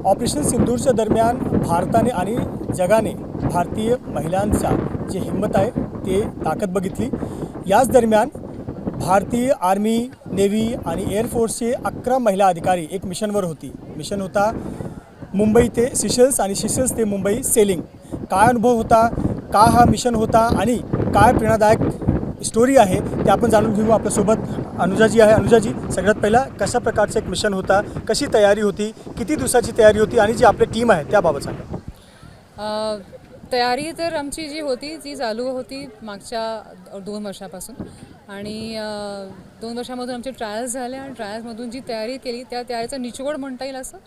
Operation सिंदूरच्या दरम्यान भारताने आणि जगाने भारतीय महिलांचा जी हिंमत आहे ते ताकद बघितली। याच दरम्यान भारतीय आर्मी, नेव्ही आणि एअरफोर्सचे 11 महिला अधिकारी एक मिशनवर होती। मिशन होता मुंबई ते सिशल्स आणि सिशल्स ते मुंबई सेलिंग। काय अनुभव होता, का हा मिशन होता आणि काय प्रेरणादायक स्टोरी आहे ते आपण जाणून घेऊ। आपल्यासोबत अनुजाजी आहे। अनुजाजी, सगळ्यात पहिला कशा प्रकारचं एक मिशन होता, कशी तयारी होती, किती दिवसाची तयारी होती आणि जी आपली टीम आहे त्याबाबत सांगा। तयारी तर आमची जी होती ती चालू होती मागच्या 2 वर्षापासून आणि 2 वर्षामधून आमचे ट्रायल्स झाले आणि ट्रायल्समधून जी तयारी केली त्या तयारीचा निचोड म्हणता येईल असं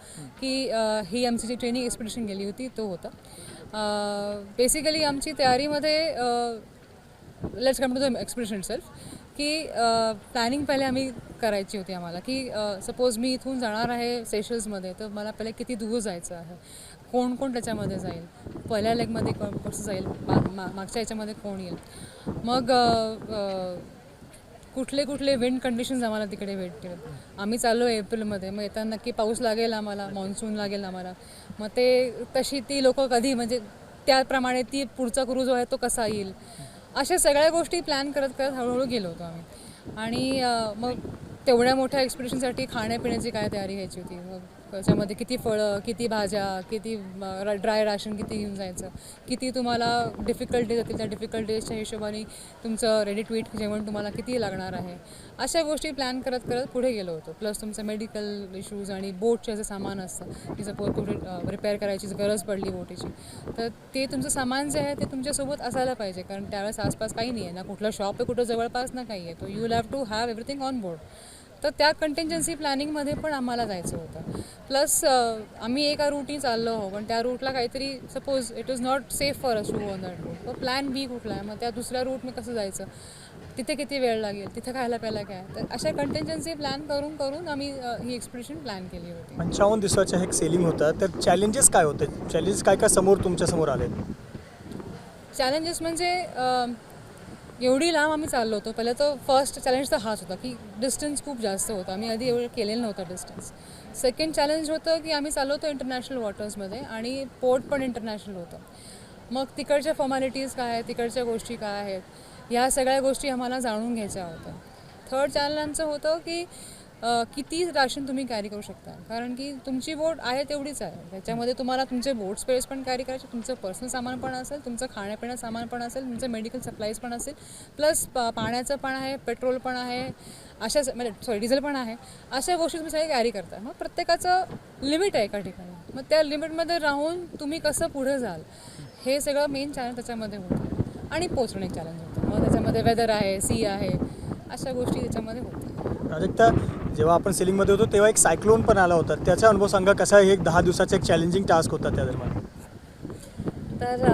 की ही आमची जी ट्रेनिंग एक्सपिडिशन गेली होती तो होता। बेसिकली आमची तयारीमध्ये let's come to the expedition self की प्लॅनिंग पहिले आम्ही करायची होती आम्हाला की सपोज मी इथून जाणार आहे सेशल्समध्ये, तर मला पहिले किती दूर जायचं आहे, कोण कोण त्याच्यामध्ये जाईल, पहिल्या लेगमध्ये कसं जाईल, मागच्या याच्यामध्ये कोण येईल, मग कुठले कुठले विंड कंडिशन्स आम्हाला तिकडे भेटतील। आम्ही चाललो एप्रिलमध्ये, मग येताना नक्की पाऊस लागेल आम्हाला, मान्सून लागेल आम्हाला, मग ते तशी ती लोकं कधी म्हणजे त्याप्रमाणे ती पुढचा क्रूज जो आहे तो कसा येईल, अशा सगळ्या गोष्टी प्लॅन करत करत हळूहळू गेलो होतो आम्ही। आणि मग तेवढ्या मोठ्या एक्सपिडिशनसाठी खाण्यापिण्याची काय तयारी घ्यायची होती, मग त्याच्यामध्ये किती फळं, किती भाज्या, किती ड्राय राशन किती घेऊन जायचं, किती तुम्हाला डिफिकल्ट डेज येतील त्या डिफिकल्ट डेजच्या हिशोबाने तुमचं रेडी टू ईट जेवण तुम्हाला किती लागणार आहे, अशा गोष्टी प्लॅन करत करत पुढे गेलो होतो। प्लस तुमचं मेडिकल इश्यूज आणि बोटचे जे सामान असतं की सपोज कुठे रिपेअर करायची गरज पडली बोटीची, तर ते तुमचं सामान जे आहे ते तुमच्यासोबत असायला पाहिजे, कारण त्यावेळेस आसपास काही नाही आहे ना, कुठलं शॉप आहे कुठं जवळपास ना काही आहे, तो you will have to have everything on board. तर त्या कंटिंजन्सी प्लॅनिंगमध्ये पण आम्हाला जायचं होतं। प्लस आम्ही एका रूटनी चाललो आहो, पण त्या रूटला काहीतरी suppose it is not safe for us to go on that route, तर प्लॅन बी कुठला आहे, मग त्या दुसऱ्या रूटने कसं जायचं, तिथे किती वेळ लागेल, तिथे खायला प्यायला काय, तर अशा कंटिंजन्सी प्लॅन करून करून आम्ही ही एक्सपिडिशन प्लॅन केली होती। 55 दिवसाचं एक सेलिंग होतं, तर चॅलेंजेस काय होते, चॅलेंजेस काय काय तुमच्या समोर आले? चॅलेंजेस म्हणजे एवढी लांब आम्ही चाललो होतो, पहिलं तर फर्स्ट चॅलेंज तर हाच होता की डिस्टन्स खूप जास्त होतं, आम्ही आधी एवढं केलेलं नव्हतं डिस्टन्स। सेकंड चॅलेंज होतं की आम्ही चाललो होतो इंटरनॅशनल वॉटर्समध्ये आणि पोर्ट पण इंटरनॅशनल होतं, मग तिकडच्या फॉर्मॅलिटीज काय आहेत, तिकडच्या गोष्टी काय आहेत, ह्या सगळ्या गोष्टी आम्हाला जाणून घ्यायच्या होत्या। थर्ड चॅलेंज आमचं होतं की किती राशन तुम्ही कॅरी करू शकता, कारण की तुमची बोट आहे तेवढीच आहे, त्याच्यामध्ये तुम्हाला तुमचे बोट स्पेस पण कॅरी करायचे, तुमचं पर्सनल सामान पण असेल, तुमचं खाण्यापिण्याचं सामान पण असेल, तुमचं मेडिकल सप्लाईज पण असेल, प्लस पाण्याचं पण आहे, पेट्रोल पण आहे, म्हणजे डिझेल पण आहे, अशा गोष्टी तुम्ही सगळे कॅरी करता। मग प्रत्येकाचं लिमिट आहे एका ठिकाणी, मग त्या लिमिटमध्ये राहून तुम्ही कसं पुढे जाल हे सगळं मेन चॅलेंज त्याच्यामध्ये होतं। आणि पोचणं एक चॅलेंज होतं, मग त्याच्यामध्ये वेदर आहे, सी आहे, अशा गोष्टी त्याच्यामध्ये होत्या। प्राजक्ता, जेव्हा आपण सेलिंगमध्ये होतो तेव्हा एक सायक्लोन पण आला होता, त्याचा अनुभव सांगा कसा आहे, एक 10 दिवसाचा एक चॅलेंजिंग टास्क होता त्या दरम्यान? तर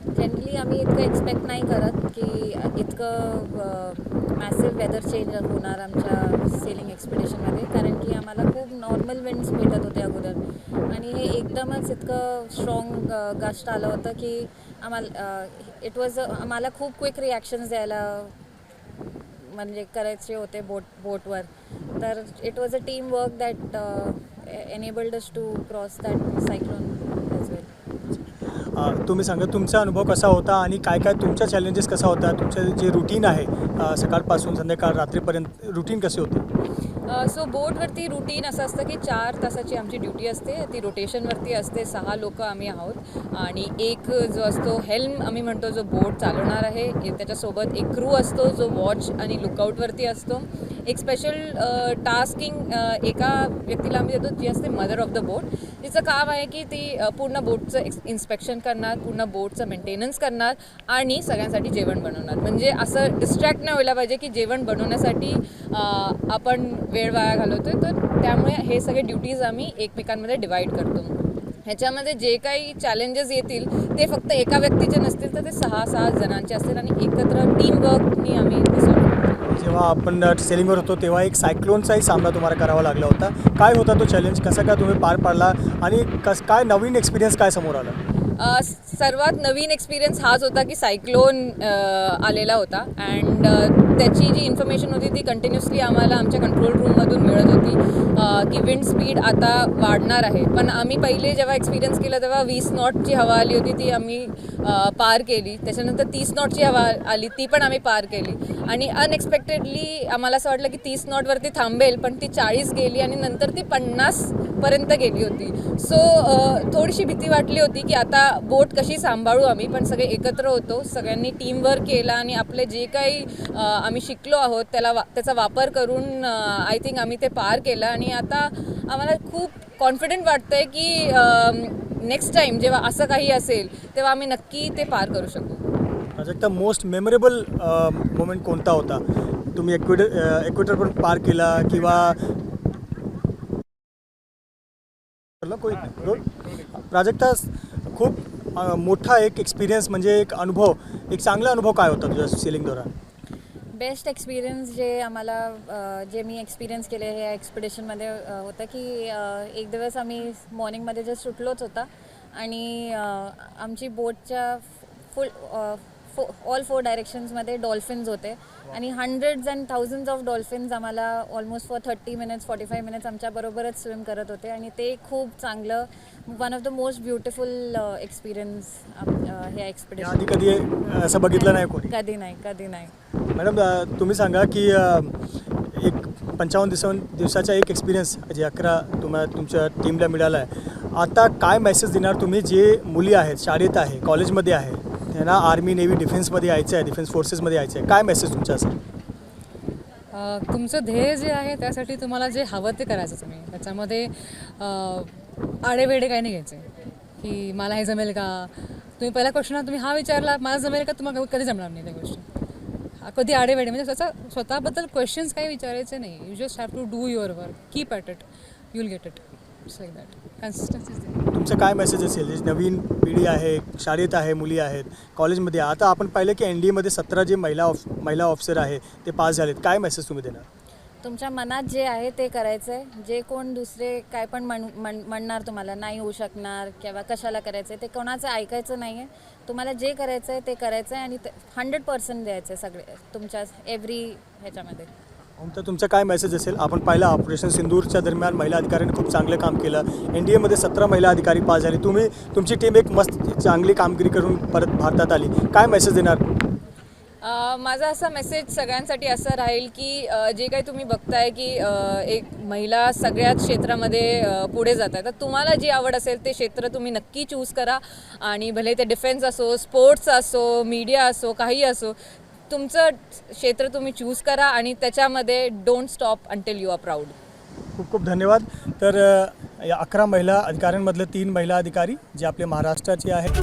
जनरली आम्ही इतकं एक्सपेक्ट नाही करत की इतकं मॅसिव्ह वेदर चेंज होणार आमच्या सेलिंग एक्सपिडिशनमध्ये, कारण की आम्हाला खूप नॉर्मल विंड्स भेटत होते अगोदर आणि हे एकदमच इतकं स्ट्रॉंग गस्ट आलं होतं की आम्हाला खूप क्विक रिॲक्शन्स द्यायला म्हणजे करायचे होते बोटवर, तर it was a team work that enabled us to cross that cyclone as well. तुम्ही सांगा तुमचा अनुभव कसा होता आणि काय काय तुमच्या चॅलेंजेस कसा होता, तुमचं जे रुटीन आहे सकाळपासून संध्याकाळ रात्रीपर्यंत रुटीन कसे होते? सो बोटवरती रुटीन असं असतं की 4 तासाची आमची ड्युटी असते, ती रोटेशनवरती असते, 6 लोकं आम्ही आहोत आणि एक जो असतो हेल्म आम्ही म्हणतो जो बोट चालवणार आहे, त्याच्यासोबत एक क्रू असतो जो वॉच आणि लुकआउटवरती असतो। एक स्पेशल टास्किंग एका व्यक्तीला आम्ही देतो जी असते मदर ऑफ द बोट, तिचं काम आहे की ती पूर्ण बोटचं इन्स्पेक्शन करणार, पूर्ण बोटचं मेंटेनन्स करणार आणि सगळ्यांसाठी जेवण बनवणार, म्हणजे असं डिस्ट्रॅक्ट नाही व्हायला पाहिजे की जेवण बनवण्यासाठी आपण वेळ वाया घालवतो आहे, तर त्यामुळे हे सगळे ड्युटीज आम्ही एकमेकांमध्ये डिवाईड करतो। ह्याच्यामध्ये जे काही चॅलेंजेस येतील ते फक्त एका व्यक्तीचे नसतील, तर ते 6 जणांचे असतील आणि एकत्र टीमवर्कनी आम्ही ते सॉल्व्ह करतो। जेव्हा आपण सेलिंगवर होतो तेव्हा एक सायक्लोनचाही सामना तुम्हाला करावा लागला होता, काय होता तो चॅलेंज, कसा काय तुम्ही पार पाडला आणि काय नवीन एक्सपिरियन्स काय समोर आला? सर्वात नवीन एक्सपिरियन्स हाच होता की सायक्लोन आलेला होता अँड त्याची जी इन्फॉर्मेशन होती ती कंटिन्युअसली आम्हाला आमच्या कंट्रोल रूममधून मिळत होती की विंड स्पीड आता वाढणार आहे. पण आम्ही पहिले जेव्हा एक्सपिरियन्स केलं तेव्हा 20 नॉटची हवा आली होती, ती आम्ही पार केली. त्याच्यानंतर 30 नॉटची हवा आली, ती पण आम्ही पार केली. आणि अनएक्सपेक्टेडली आम्हाला असं वाटलं की 30 नॉटवरती थांबेल, पण ती 40 गेली आणि नंतर ती 50पर्यंत गेली होती. सो थोडीशी भीती वाटली होती की आता बोट कशी सांभाळू आम्ही. पण सगळे एकत्र होतो, सगळ्यांनी टीमवर्क केला आणि आपले जे काही आम्ही शिकलो आहोत त्याचा वापर करून आय थिंक आम्ही ते पार केलं. आणि आता आम्हाला खूप कॉन्फिडंट वाटतं आहे की नेक्स्ट टाईम जेव्हा असं काही असेल तेव्हा आम्ही नक्की ते पार करू शकू. प्राजक्ता, मोस्ट मेमोरेबल मोमेंट कोणता होता? तुम्ही इक्वेटर पण पार केला किंवा प्राजक्ता, खूप मोठा एक एक्सपिरियन्स म्हणजे एक अनुभव, एक चांगला अनुभव काय होता तुझ्या सेलिंग दौरान? बेस्ट एक्सपिरियन्स जे मी एक्सपिरियन्स केले ह्या एक्सपिडिशनमध्ये होतं की एक दिवस आम्ही मॉर्निंगमध्ये जस्ट उठलोच होता आणि आमची बोटच्या ऑल 4 डायरेक्शन्समध्ये डॉल्फिन्स होते आणि hundreds and thousands of dolphins आम्हाला ऑलमोस्ट फॉर 30 मिनिट्स 45 मिनिट्स आमच्याबरोबरच स्विम करत होते आणि ते खूप चांगलं, one of the most beautiful experience ह्या एक्सपिडिशन. आधी कधी असं बघितलं नाही कोणी? कधी नाही. मॅडम, तुम्ही सांगा की एक 55 दिवसाचा एक एक्सपिरियन्स जे 11 तुमच्या टीमला मिळाला आहे. आता काय मेसेज देणार तुम्ही, जे मुली आहेत, शाळेत आहे, कॉलेजमध्ये आहे, त्यांना आर्मी, नेव्ही, डिफेन्समध्ये यायचं आहे, डिफेन्स फोर्सेसमध्ये यायचं आहे, काय मेसेज तुमचा असेल? तुमचं ध्येय जे आहे त्यासाठी तुम्हाला जे हवं ते करायचं तुम्ही. त्याच्यामध्ये आडेवेडे काही नाही घ्यायचे की मला हे जमेल का. तुम्ही पहिला क्वेश्चन तुम्ही हा विचारला मला जमेल का, तुम्हाला कधी जमणार नाही त्या गोष्टी. कधी आडेवेडे म्हणजे त्याचा स्वतःबद्दल क्वेश्चन्स काही विचारायचे नाही. You just have to do your work, keep at it, you will get it. It's like that. Consistency. तुमचं काय मेसेज असेल? जे नवीन पिढी आहे, शाळेत आहे, मुली आहेत, कॉलेजमध्ये आहे. आता आपण पाहिलं की NDAमध्ये 17 जे महिला ऑफिसर आहे ते पास झालेत. काय मेसेज तुम्ही देणार? तुमच्या मनात जे आहे ते करायचं आहे. जे कोण दुसरे काय पण म्हणणार तुम्हाला नाही होऊ शकणार किंवा कशाला करायचं आहे, ते कोणाचं ऐकायचं नाही आहे. तुम्हाला जे करायचं आहे ते करायचं आहे आणि 100% द्यायचं आहे सगळे तुमच्या एव्हरी ह्याच्यामध्ये. तर तुमचं काय मेसेज असेल? आपण पाहिलं ऑपरेशन सिंदूरच्या दरम्यान महिला अधिकाऱ्यांनी खूप चांगलं काम केलं. NDAमध्ये 17 महिला अधिकारी पास झाले. तुमची टीम एक मस्त चांगली कामगिरी करून परत भारतात आली. काय मेसेज देणार? माझा असा मेसेज सगळ्यांसाठी असा राहील की जे काही तुम्ही बघताय की एक महिला सगळ्याच क्षेत्रामध्ये पुढे जात आहे, तर तुम्हाला जी आवड असेल ते क्षेत्र तुम्ही नक्की चूज करा. आणि भले ते डिफेन्स असो, स्पोर्ट्स असो, मीडिया असो, काही असो, तुमचं क्षेत्र तुम्ही चूज करा आणि त्याच्यामध्ये don't stop until you are proud. खूप खूप धन्यवाद. तर या 11 महिला अधिकाऱ्यांमधले 3 महिला अधिकारी जे आपले महाराष्ट्राचे आहेत.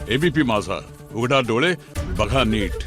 ABP माझा, उघडा डोळे बघा नीट.